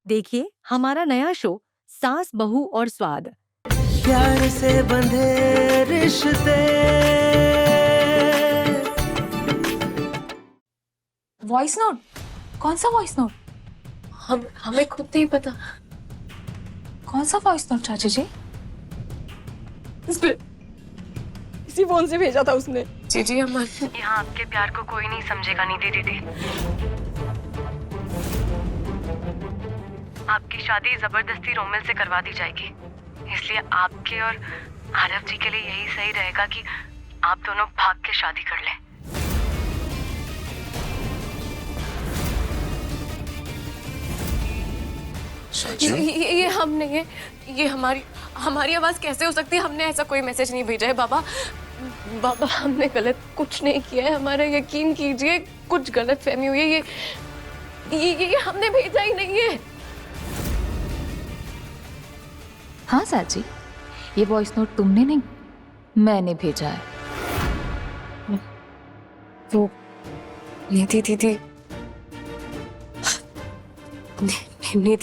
देखिए हमारा नया शो सास बहू और स्वाद। प्यार से बंधे रिश्ते। Voice note? कौन सा वॉइस नोट? हमें खुद नहीं पता। कौन सा वॉइस नोट चाची जी? इसी फोन से भेजा था उसने। जी हमारे यहाँ आपके प्यार को कोई नहीं समझेगा नीति दीदी। आपकी शादी जबरदस्ती रोमिल से करवा दी जाएगी, इसलिए आपके और आरव जी के लिए यही सही रहेगा कि आप दोनों भाग के शादी कर लें। ये हमने ये हमारी आवाज कैसे हो सकती है? हमने ऐसा कोई मैसेज नहीं भेजा है बाबा। बाबा हमने गलत कुछ नहीं किया है, हमारा यकीन कीजिए, कुछ गलत फहमी हुई है। ये हमने भेजा ही नहीं है। हाँ चाची, ये वॉइस नोट तुमने नहीं, मैंने भेजा है। वो निधि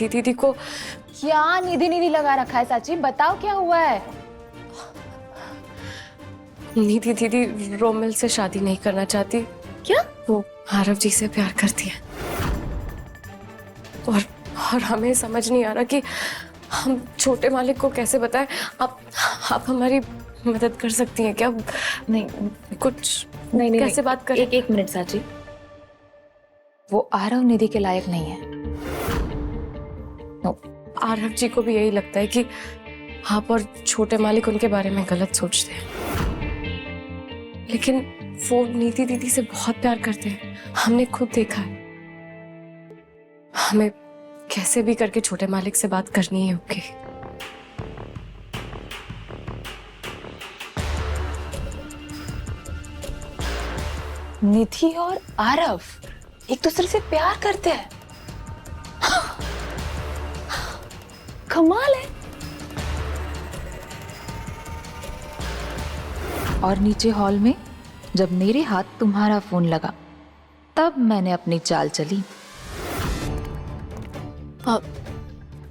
दीदी को क्या निधि लगा रखा है चाची? बताओ क्या हुआ है? निधि दीदी रोमिल से शादी नहीं करना चाहती। क्या? वो आरव जी से प्यार करती है और हमें समझ नहीं आ रहा कि हम छोटे मालिक को कैसे बताएं। आप हमारी मदद कर सकती हैं क्या? नहीं कुछ नहीं कैसे बात करें? एक मिनट चाची, वो आरव निधि के लायक नहीं है। आरव जी को भी यही लगता है कि आप और छोटे मालिक उनके बारे में गलत सोचते हैं, लेकिन वो नीति दीदी से बहुत प्यार करते हैं, हमने खुद देखा है। हमें कैसे भी करके छोटे मालिक से बात करनी है। ओके निधि और आरव एक दूसरे से प्यार करते हैं? कमाल है। और नीचे हॉल में जब मेरे हाथ तुम्हारा फोन लगा तब मैंने अपनी चाल चली।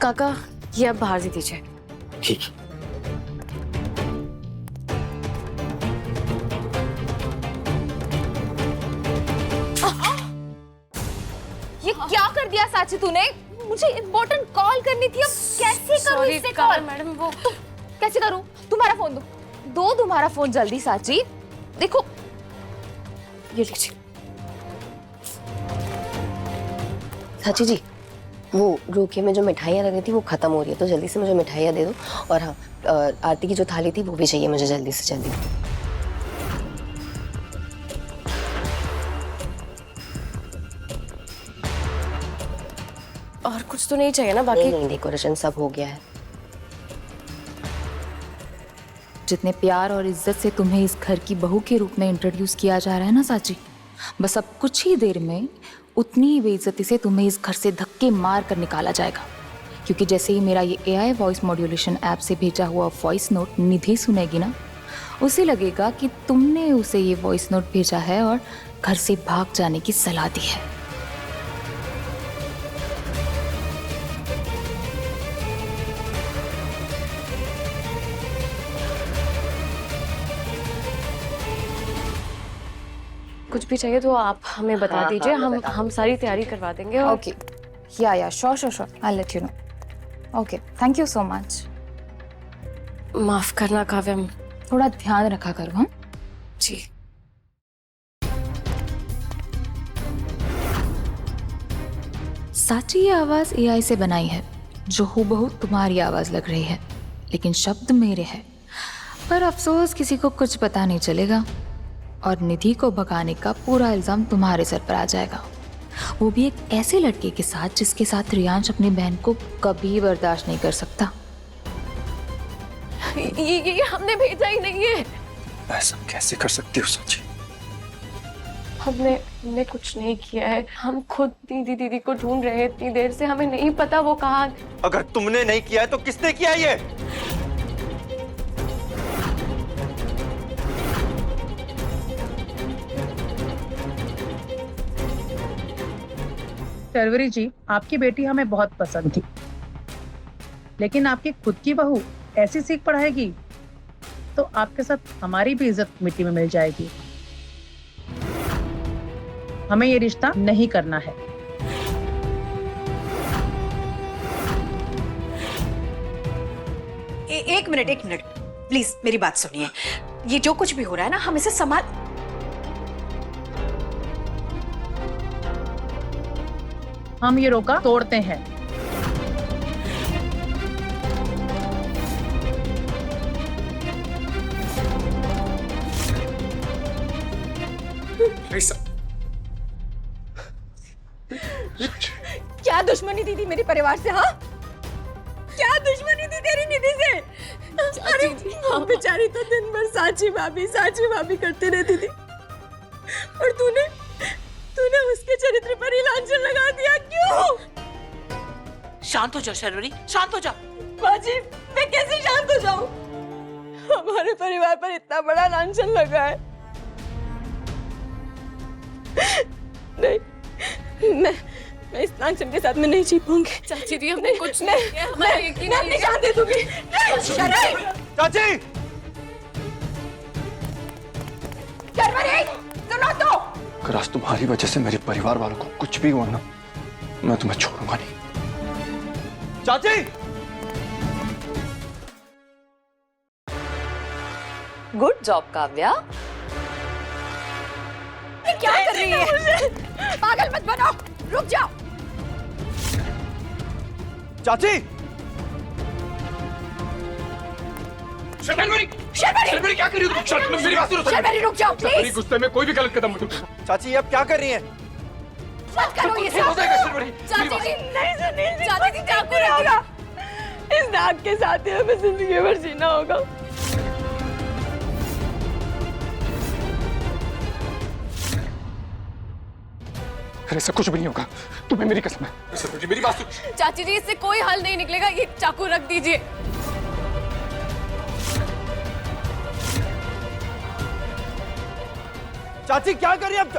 काका ये अब बाहर दे दीजिए। ठीक। ये क्या कर दिया साची तूने? मुझे इम्पोर्टेंट कॉल करनी थी, अब कैसे करूं इससे कॉल? मैडम वो कैसे करूं? तुम्हारा फोन दो तुम्हारा फोन जल्दी साची। देखो ये लीजिए। साची जी, वो रोके में जो मिठाइयाँ लगी थी वो खत्म हो रही है, तो जल्दी से मुझे मिठाइयाँ दे दो। और हाँ, आरती की जो थाली थी वो भी चाहिए मुझे जल्दी से जल्दी। और कुछ तो नहीं चाहिए ना बाकी? नहीं, डेकोरेशन सब हो गया है। जितने प्यार और इज्जत से तुम्हें इस घर की बहू के रूप में इंट्रोड्यूस किया जा रहा है ना साची, बस अब कुछ ही देर में उतनी ही बेइज्जती से तुम्हें इस घर से धक्के मार कर निकाला जाएगा। क्योंकि जैसे ही मेरा ये AI वॉइस मॉड्यूलेशन ऐप से भेजा हुआ वॉइस नोट निधि सुनेगी ना, उसे लगेगा कि तुमने उसे ये वॉइस नोट भेजा है और घर से भाग जाने की सलाह दी है। कुछ भी चाहिए तो आप हमें बता हाँ, दीजिए। हाँ, हम सारी तैयारी करवा देंगे। और ओके, या sure, I let you know. Okay, thank you so much. माफ करना काव्या। थोड़ा ध्यान रखा करो। हाँ जी। साची ये आवाज AI से बनाई है, जो हूबहू तुम्हारी आवाज लग रही है, लेकिन शब्द मेरे हैं। पर अफसोस किसी को कुछ पता नहीं चलेगा और निधि को भगाने का पूरा इल्जाम तुम्हारे सर पर आ जाएगा, वो भी एक ऐसे लड़के के साथ जिसके साथ रियांश अपनी बहन को कभी बर्दाश्त नहीं कर सकता। ये हमने भेजा ही नहीं है। ऐसा कैसे कर सकती हो सची? हमने कुछ नहीं किया है। हम खुद दीदी को ढूंढ रहे हैं इतनी देर से, हमें नहीं पता वो कहाँ। अगर तुमने नहीं किया है तो किसने किया ये? शर्वरी जी, आपकी बेटी हमें बहुत पसंद थी, लेकिन आपकी खुद की बहू ऐसी सीख पढ़ाएगी तो आपके साथ हमारी भी इज्जत मिट्टी में मिल जाएगी। हमें ये रिश्ता नहीं करना है। एक मिनट प्लीज मेरी बात सुनिए। ये जो कुछ भी हो रहा है ना, हम इसे संभाल। हम ये रोका तोड़ते हैं। क्या दुश्मनी थी मेरे परिवार से? हाँ, क्या दुश्मनी थी तेरी निधि से? अरे वो बेचारी तो दिन भर साची भाभी करती रहती थी, और तूने उसके चरित्र पर ही लांछन लगा दिया। क्यों? शांत हो जाओ शर्वरी, शांत हो जाओ। बाजी, मैं कैसे शांत हो जाऊं? हमारे परिवार पर इतना बड़ा लांछन लगा है। नहीं, मैं इस लांछन के साथ में नहीं जी पाऊंगी। चाची जी, हमने कुछ नहीं किया, हमारा यकीन मैं अपनी जान दे दूंगी। चाची! शर्वरी, सुनो तो। अगर आज तुम्हारी वजह से मेरे परिवार वालों को कुछ भी हुआ ना, मैं तुम्हें छोड़ूंगा नहीं। चाची! Good job Kavya. क्या कर रही है? पागल मत बनो, रुक जाओ। चाची! शर्वरी क्या कर रही हो? मेरी बात सुनो। शर्वरी रुक जाओ प्लीज। गुस्से में कोई भी गलत कदम मत उठाओ। चाची अब क्या कर रही हैं? मत करो ये हो जाएगा शर्वरी। चाची जी, नहीं सुनील, चाची जी चाकू रहेगा। इस नाक के साथ ही हमें जिंदगी भर जीना होगा। ऐसा कुछ भी नहीं होगा, तुम्हें मेरी कसम है। शर्वरी मेरी बात सुन। चाची जी, इससे कोई हल नहीं निकलेगा। ये चाकू रख दीजिए। चाची क्या कर रही है अब?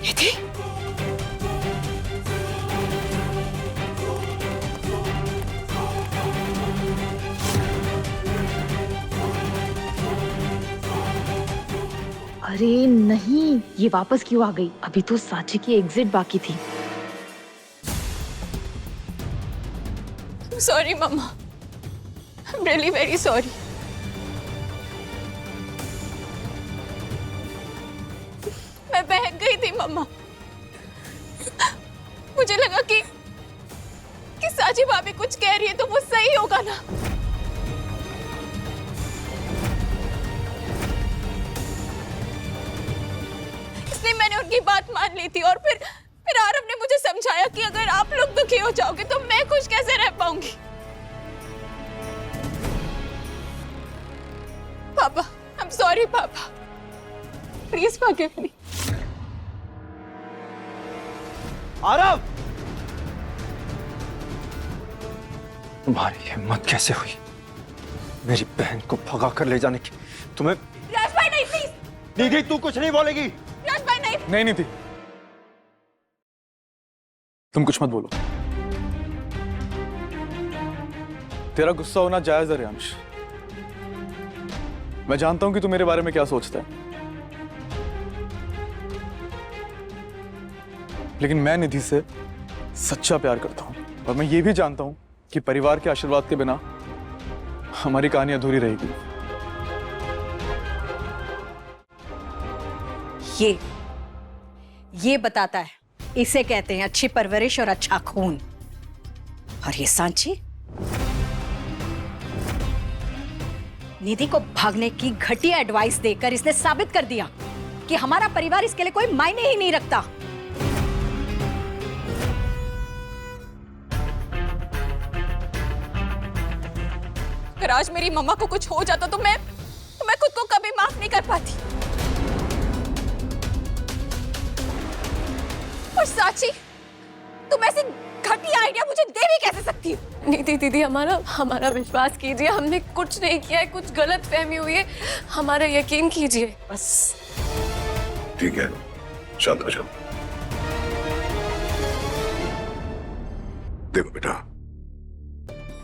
निधि, अरे नहीं, ये वापस क्यों आ गई? अभी तो साची की एग्जिट बाकी थी। Sorry mamma, I am really very sorry. मैं बहक गई थी मम्मा। मुझे लगा कि साची भाभी कुछ कह रही है तो वो सही होगा ना। इसलिए मैंने उनकी बात मान ली थी, और फिर आरव ने मुझे समझाया कि अगर आप लोग दुखी हो जाओगे तो मैं खुश कैसे रह पाऊंगी। पापा, आई एम सॉरी पापा, प्लीज फॉरगिव मी। आरव! तुम्हारी हिम्मत कैसे हुई मेरी बहन को भगा कर ले जाने की? तुम्हें राज भाई नहीं, प्लीज। निधि, तू कुछ नहीं बोलेगी। राज भाई नहीं। नहीं थी, तुम कुछ मत बोलो। तेरा गुस्सा होना जायज है रियांश। मैं जानता हूं कि तू मेरे बारे में क्या सोचता है, लेकिन मैं निधि से सच्चा प्यार करता हूं, और मैं ये भी जानता हूं कि परिवार के आशीर्वाद के बिना हमारी कहानी अधूरी रहेगी। ये बताता है, इसे कहते हैं अच्छी परवरिश और अच्छा खून। और ये सांची निधि को भागने की घटिया एडवाइस देकर इसने साबित कर दिया कि हमारा परिवार इसके लिए कोई मायने ही नहीं रखता। अगर आज मेरी मम्मा को कुछ हो जाता तो मैं खुद को कभी माफ नहीं कर पाती। और साची, तुम ऐसी घटिया आइडिया मुझे दे भी कैसे सकती है? निधि दीदी, हमारा विश्वास कीजिए, हमने कुछ नहीं किया है, कुछ गलत फहमी हुई है, हमारा यकीन कीजिए बस। ठीक है, शांत हो जाओ। देखो बेटा,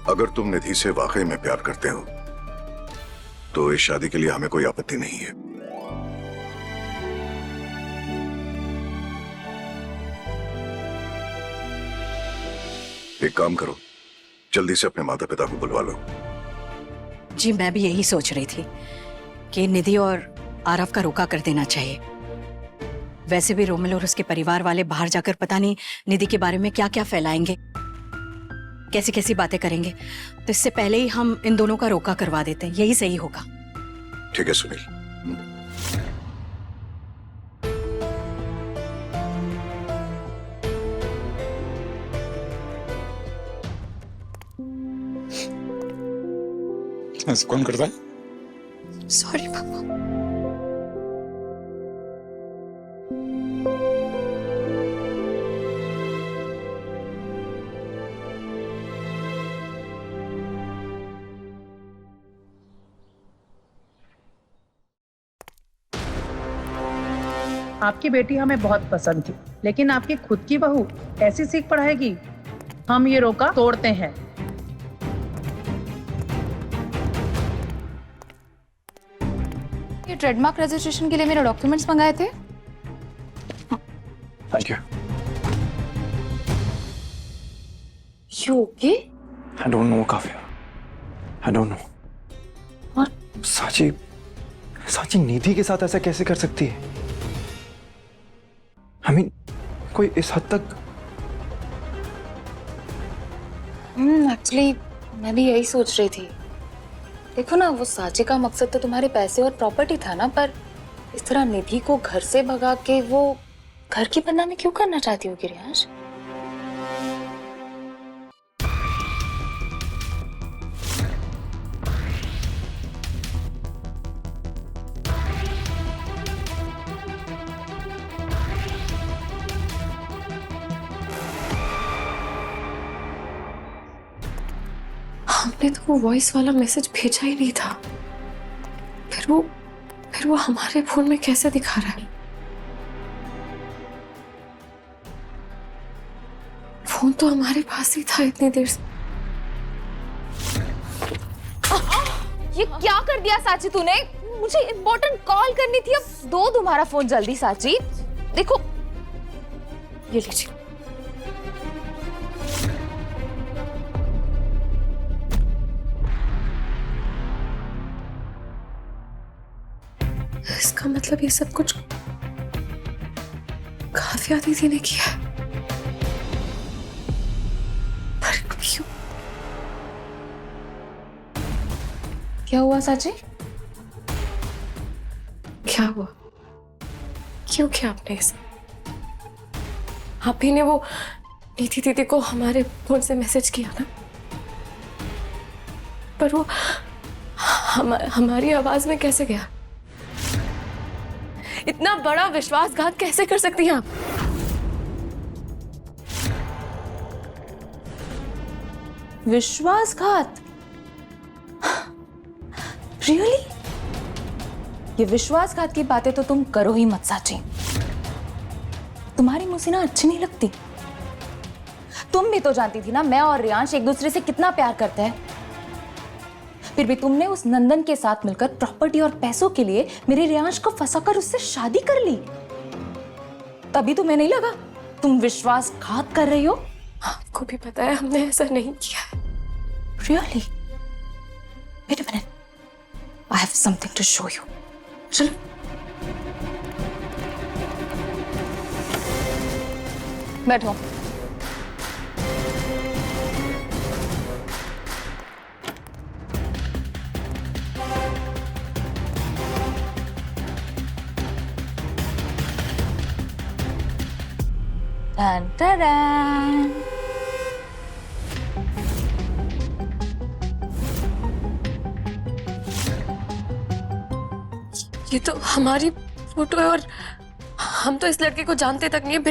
अगर तुम निधि से वाकई में प्यार करते हो तो इस शादी के लिए हमें कोई आपत्ति नहीं है। एक काम करो, जल्दी से अपने माता पिता को बुलवा लो। जी मैं भी यही सोच रही थी कि निधि और आरव का रोका कर देना चाहिए। वैसे भी रोमिल और उसके परिवार वाले बाहर जाकर पता नहीं निधि के बारे में क्या क्या फैलाएंगे, कैसी कैसी बातें करेंगे, तो इससे पहले ही हम इन दोनों का रोका करवा देते हैं, यही सही होगा। ठीक है सुनील। कौन करता है? सॉरी पापा। आपकी बेटी हमें बहुत पसंद थी, लेकिन आपकी खुद की बहू ऐसी सीख पढ़ाएगी, हम ये रोका तोड़ते हैं। ये ट्रेडमार्क रजिस्ट्रेशन के लिए मेरे डॉक्यूमेंट्स मंगाए थे। Thank you. You okay? I don't know Kavya, I don't know। और साची निधि के साथ ऐसा कैसे कर सकती है? I mean, कोई इस हद तक। एक्चुअली मैं भी यही सोच रही थी। देखो ना, वो साची का मकसद तो तुम्हारे पैसे और प्रॉपर्टी था ना, पर इस तरह निधि को घर से भगा के वो घर की बदनामी क्यों करना चाहती होगी रियांश? हमने तो वो वॉइस वाला मैसेज भेजा ही नहीं था, फिर वो हमारे फोन में कैसे दिखा रहा है? फोन तो हमारे पास ही था इतनी देर से। ये क्या कर दिया साची तूने? मुझे इम्पोर्टेंट कॉल करनी थी, अब दो तुम्हारा फोन जल्दी साची। देखो ये लीजिए। इसका मतलब ये सब कुछ काव्या दीदी ने किया है। पर क्यों? क्या हुआ साची? क्या हुआ? क्यों किया आपने ऐसा? आप ही ने वो नीति दीदी को हमारे फोन से मैसेज किया ना, पर वो हमारी आवाज में कैसे गया? इतना बड़ा विश्वासघात कैसे कर सकती हैं आप? विश्वासघात? रियली? ये विश्वासघात की बातें तो तुम करो ही मत साची। तुम्हारी मुंह से ना अच्छी नहीं लगती। तुम भी तो जानती थी ना मैं और रियांश एक दूसरे से कितना प्यार करते हैं, फिर भी तुमने उस नंदन के साथ मिलकर प्रॉपर्टी और पैसों के लिए मेरे रियांश को फंसाकर उससे शादी कर ली। तभी तुम्हें नहीं लगा तुम विश्वासघात कर रही हो? आपको भी पता है हमने ऐसा नहीं किया है। Really? Wait a minute. I have something to show you. चलो। बैठो। Dun, dun, dun. ये तो हमारी फोटो है और हम तो इस लड़के को जानते तक नहीं है,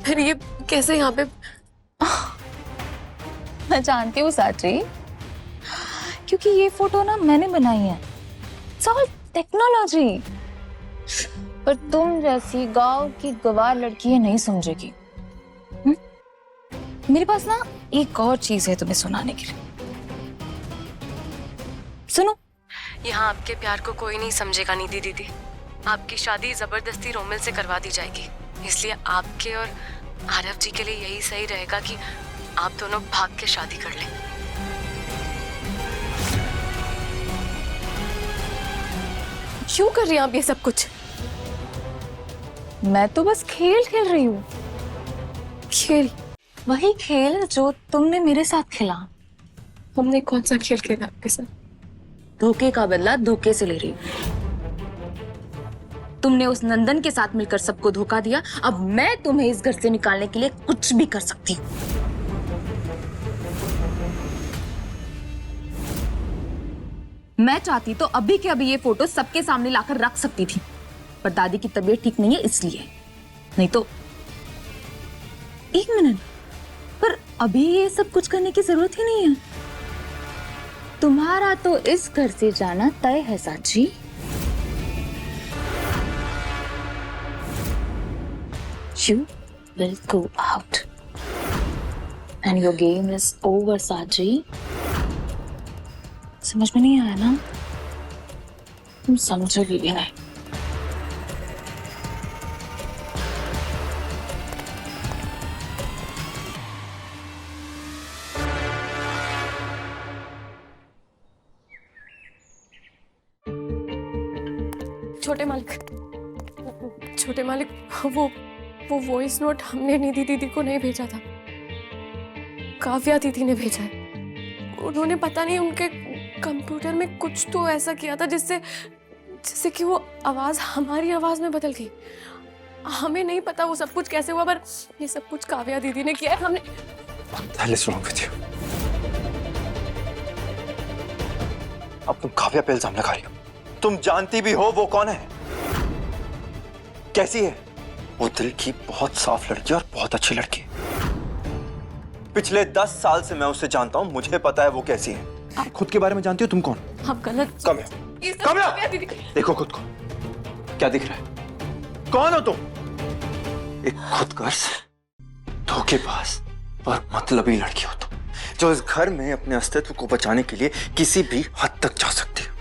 फिर ये कैसे यहाँ पे? मैं जानती हूँ साची, क्योंकि ये फोटो ना मैंने बनाई है। It's all technology. पर तुम जैसी गांव की गवार लड़की ये नहीं समझेगी। मेरे पास ना एक और चीज है तुम्हें सुनाने के लिए। सुनो। यहाँ आपके प्यार को कोई नहीं समझेगा निधि दीदी। आपकी शादी जबरदस्ती रोमिल से करवा दी जाएगी, इसलिए आपके और आरव जी के लिए यही सही रहेगा कि आप दोनों भाग के शादी कर लें। क्यों कर रही हैं आप ये सब कुछ? मैं तो बस खेल खेल रही हूँ। खेल? वही खेल जो तुमने मेरे साथ खेला। हमने कौन सा खेल खेला आपके साथ? धोखे का बदला धोखे से ले रही हूँ। तुमने उस नंदन के साथ मिलकर सबको धोखा दिया, अब मैं तुम्हें इस घर से निकालने के लिए कुछ भी कर सकती हूँ। मैं चाहती तो अभी के अभी ये फोटो सबके सामने लाकर रख सकती थी, पर दादी की तबीयत ठीक नहीं है इसलिए। नहीं तो एक मिनट, पर अभी ये सब कुछ करने की जरूरत ही नहीं है। तुम्हारा तो इस घर से जाना तय है साची। You will go out and your game is over, साची। समझ में नहीं आया ना? तुम समझोगी भी नहीं। छोटे मालिक, वो वॉइस नोट हमने निधि दीदी को नहीं भेजा था, काव्या दीदी ने भेजा है। उन्होंने पता नहीं उनके कंप्यूटर में कुछ तो ऐसा किया था जिससे कि वो आवाज हमारी आवाज में बदल गई। हमें नहीं पता वो सब कुछ कैसे हुआ, पर ये सब कुछ काव्या दीदी ने किया है। हमने अब तुम काव्या पे इल्जाम लगा रही हो। तुम जानती भी हो वो कौन है, कैसी है। वो दिल की बहुत साफ लड़की और बहुत अच्छी लड़की है। पिछले 10 साल से मैं उसे जानता हूँ, मुझे पता है वो कैसी है। आप खुद के बारे में जानती हो तुम कौन? आप गलत। कम है। देखो खुद को, क्या दिख रहा है? कौन हो तुम? एक खुदगर्ज, धोखेबाज और मतलबी लड़की हो तुम, जो इस घर में अपने अस्तित्व को बचाने के लिए किसी भी हद तक जा सकती है।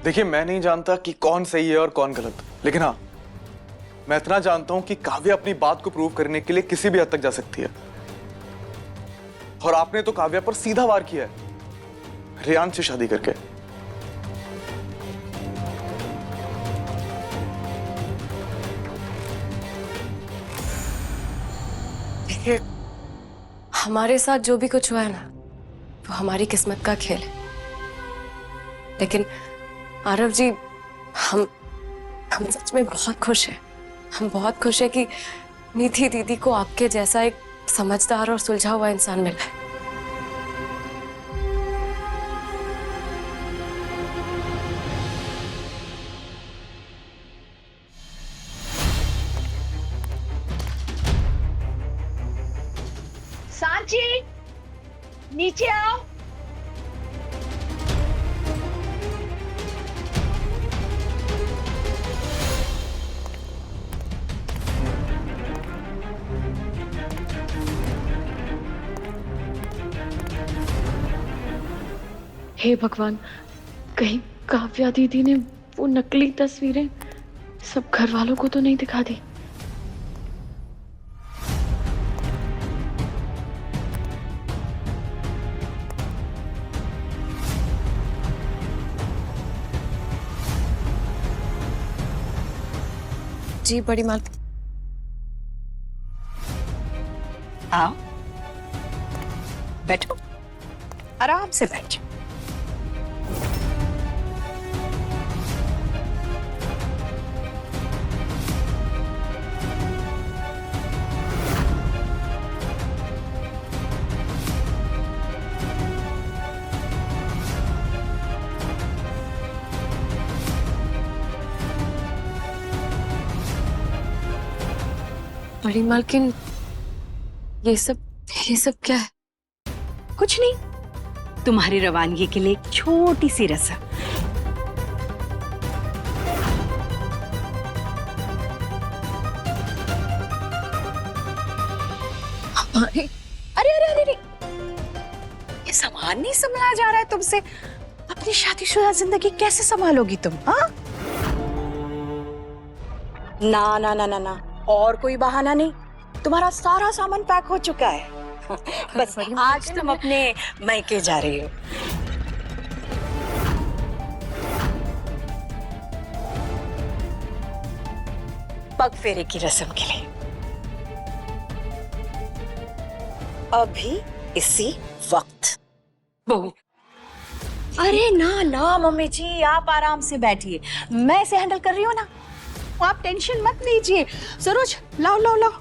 देखिए, मैं नहीं जानता कि कौन सही है और कौन गलत, लेकिन हाँ, मैं इतना जानता हूं कि काव्या अपनी बात को प्रूव करने के लिए किसी भी हद तक जा सकती है। और आपने तो काव्या पर सीधा वार किया है, रेयान से शादी करके। देखिए, हमारे साथ जो भी कुछ हुआ है ना, वो हमारी किस्मत का खेल है। लेकिन आरव जी, हम सच में बहुत खुश हैं। हम बहुत खुश हैं कि निधि दीदी को आपके जैसा एक समझदार और सुलझा हुआ इंसान मिला है। सांची, नीचे आओ। हे भगवान, कहीं काव्या दीदी ने वो नकली तस्वीरें सब घर वालों को तो नहीं दिखा दी। जी बड़ी मालकिन। आओ, बैठो, आराम से बैठो। बड़ी मालकिन, ये सब क्या है? कुछ नहीं, तुम्हारी रवानगी के लिए एक छोटी सी रस्म। हमारी अरे अरे अरे अरे, ये सामान नहीं संभाला जा रहा है तुमसे। अपनी शादीशुदा जिंदगी कैसे संभालोगी तुम? हाँ, ना ना ना ना ना, और कोई बहाना नहीं। तुम्हारा सारा सामान पैक हो चुका है। बस आज तुम अपने मायके जा रही हो। पग फेरे की रस्म के लिए अभी इसी वक्त। बहू, अरे ना ना मम्मी जी, आप आराम से बैठिए, मैं इसे हैंडल कर रही हूँ ना, आप टेंशन मत लीजिए। सरोज, लाओ लाओ लाओ,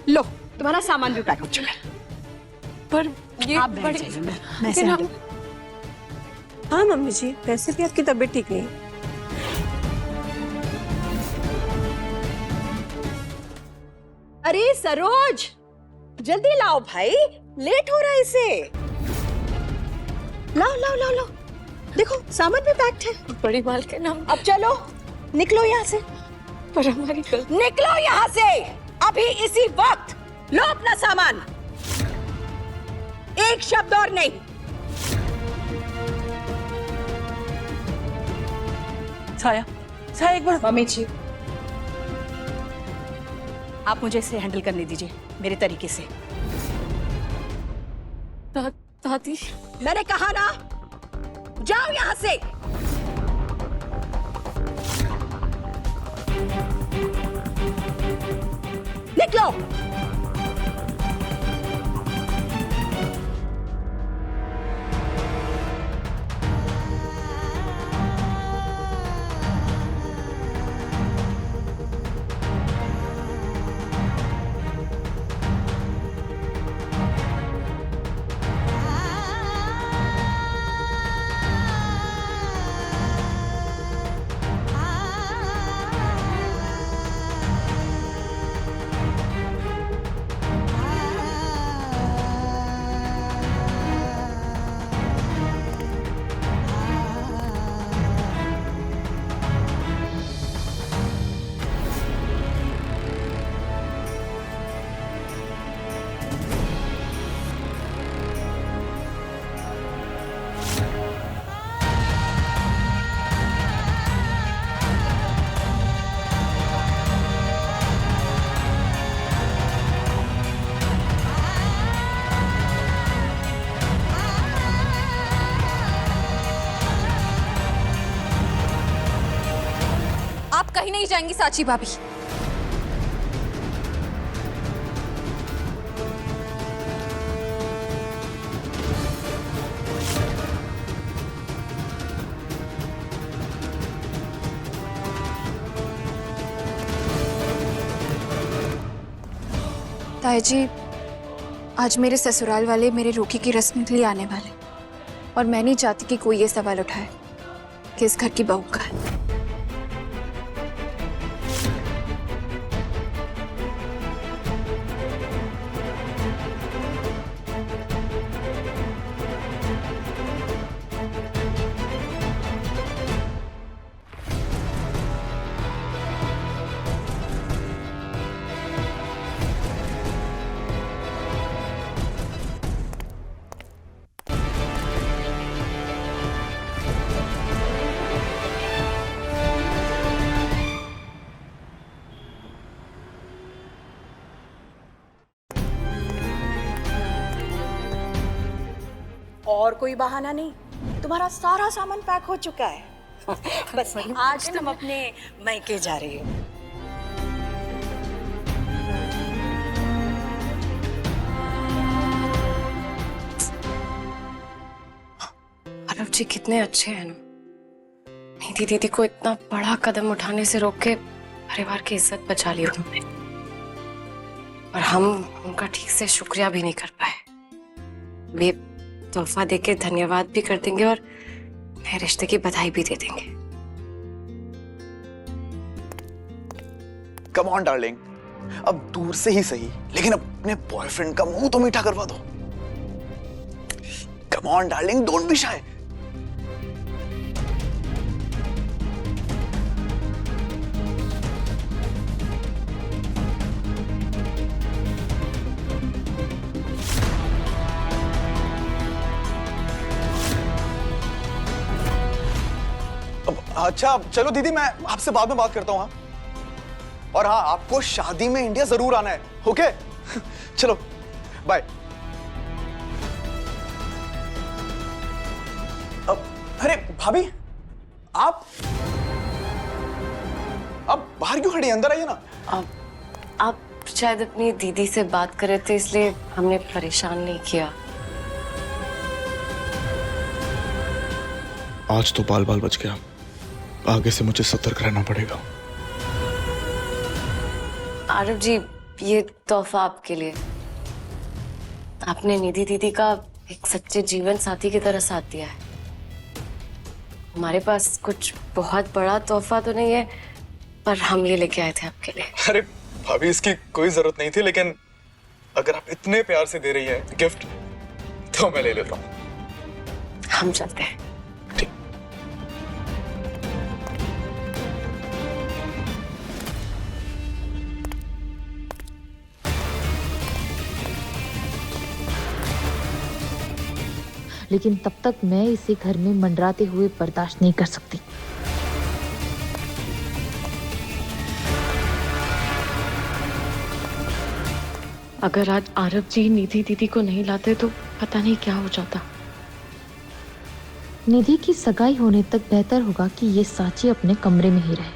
लो तुम्हारा सामान भी पैक हो चुका है। पर ये आप बैठ बड़ी जाइए, मैं इसे हैंडल। हाँ मम्मी जी, वैसे भी आपकी तबीयत ठीक नहीं। अरे सरोज, जल्दी लाओ भाई, लेट हो रहा है इसे। लाओ लाओ लाओ लाओ, देखो सामान भी पैक्ड है। बड़ी मालकिन, हम अब चलो, निकलो यहाँ से। पर हमारी गलती। निकलो यहाँ से अभी इसी वक्त। लो अपना सामान, एक शब्द और नहीं। छाया, छाया एक बार। मम्मी जी, आप मुझे इसे हैंडल करने दीजिए मेरे तरीके से। दादी, मैंने कहा ना, जाओ यहां से। निकलो। आप कहीं नहीं जाएंगी साची भाभी। ताई जी, आज मेरे ससुराल वाले मेरे रोकी की रस्म के लिए आने वाले, और मैं नहीं चाहती कि कोई ये सवाल उठाए कि इस घर की बहू का है। और कोई बहाना नहीं, तुम्हारा सारा सामान पैक हो चुका है। बस आज तुम अपने मायके जा रही हो। आरव जी कितने अच्छे हैं ना, निधि दीदी को इतना बड़ा कदम उठाने से रोक के परिवार की इज्जत बचा ली उन्होंने, और हम उनका ठीक से शुक्रिया भी नहीं कर पाए। वे तोहफा देके धन्यवाद भी कर देंगे और नए रिश्ते की बधाई भी दे देंगे। कम ऑन डार्लिंग, अब दूर से ही सही, लेकिन अपने बॉयफ्रेंड का मुंह तो मीठा करवा दो। Come on darling, don't be shy. अच्छा चलो दीदी, मैं आपसे बाद में बात करता हूँ। और हाँ, आपको शादी में इंडिया जरूर आना है, ओके? चलो बाय। अरे भाभी, आप बाहर क्यों खड़ी हैं? अंदर आइए ना। आप शायद अपनी दीदी से बात कर रहे थे, इसलिए हमने परेशान नहीं किया। आज तो बाल बाल बच गया, आगे से मुझे सतर्क रहना पड़ेगा। आरव जी, ये तोहफा आपके लिए। आपने निधि दीदी का एक सच्चे जीवन साथी की तरह साथ दिया है। हमारे पास कुछ बहुत बड़ा तोहफा तो नहीं है, पर हम ये लेके आए थे आपके लिए। अरे भाभी, इसकी कोई जरूरत नहीं थी, लेकिन अगर आप इतने प्यार से दे रही हैं गिफ्ट, तो मैं ले लेता हूँ। हम चलते हैं। लेकिन तब तक मैं इसे घर में मंडराते हुए बर्दाश्त नहीं कर सकती। अगर आज आरव जी निधि दीदी को नहीं लाते तो पता नहीं क्या हो जाता। निधि की सगाई होने तक बेहतर होगा कि ये साची अपने कमरे में ही रहे।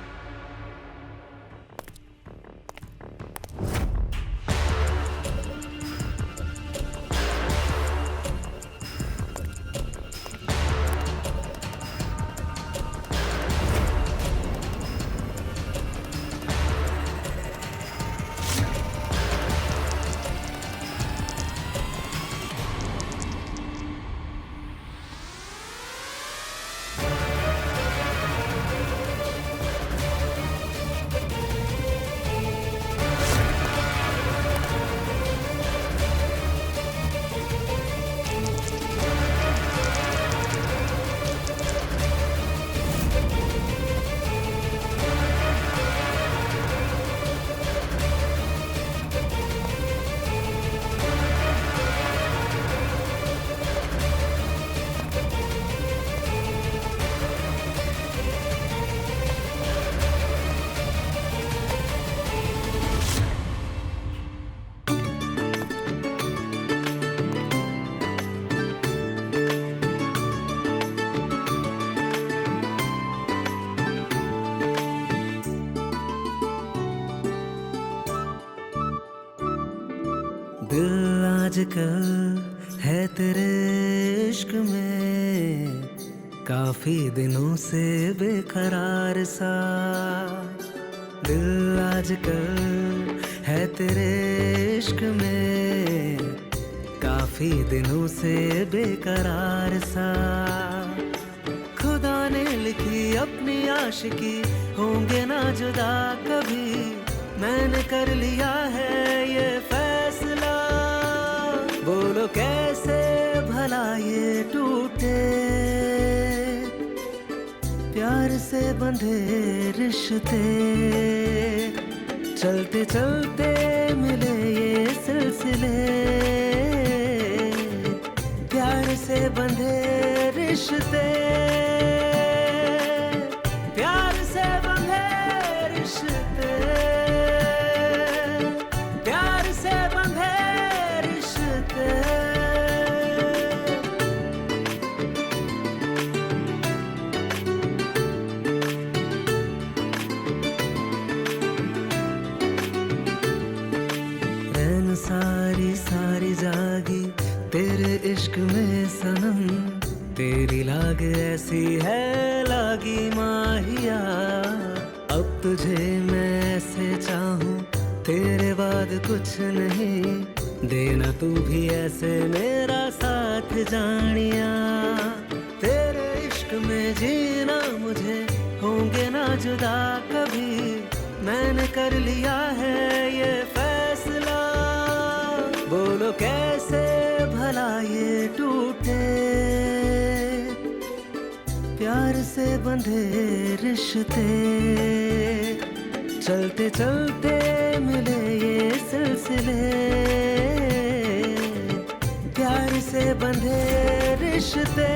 दिल आजकल है तेरे इश्क में, काफी दिनों से बेकरार सा। दिल आजकल है तेरे इश्क में, काफी दिनों से बेकरार सा। खुदा ने लिखी अपनी आशिकी, होंगे ना जुदा कभी, मैंने कर लिया है ये फैसला। बोलो कैसे भला ये टूटे, प्यार से बंधे रिश्ते, चलते चलते मिले ये सिलसिले, प्यार से बंधे रिश्ते, प्यार से बंधे रिश्ते, प्यार से बंधे रिश्ते। रैन सारी सारी जागी तेरे इश्क में सनम, तेरी लाग ऐसी है लागी माहिया। अब तुझे मैं ऐसे चाहूं, तेरे बाद कुछ नहीं, देना तू भी ऐसे मेरा साथ जानिया। तेरे इश्क में जीना मुझे, होंगे ना जुदा कभी, मैंने कर लिया है ये फैसला, बोलो कैसे भला ये टूटे, प्यार से बंधे रिश्ते, चलते चलते मिले ये सिलसिले, प्यार से बंधे रिश्ते,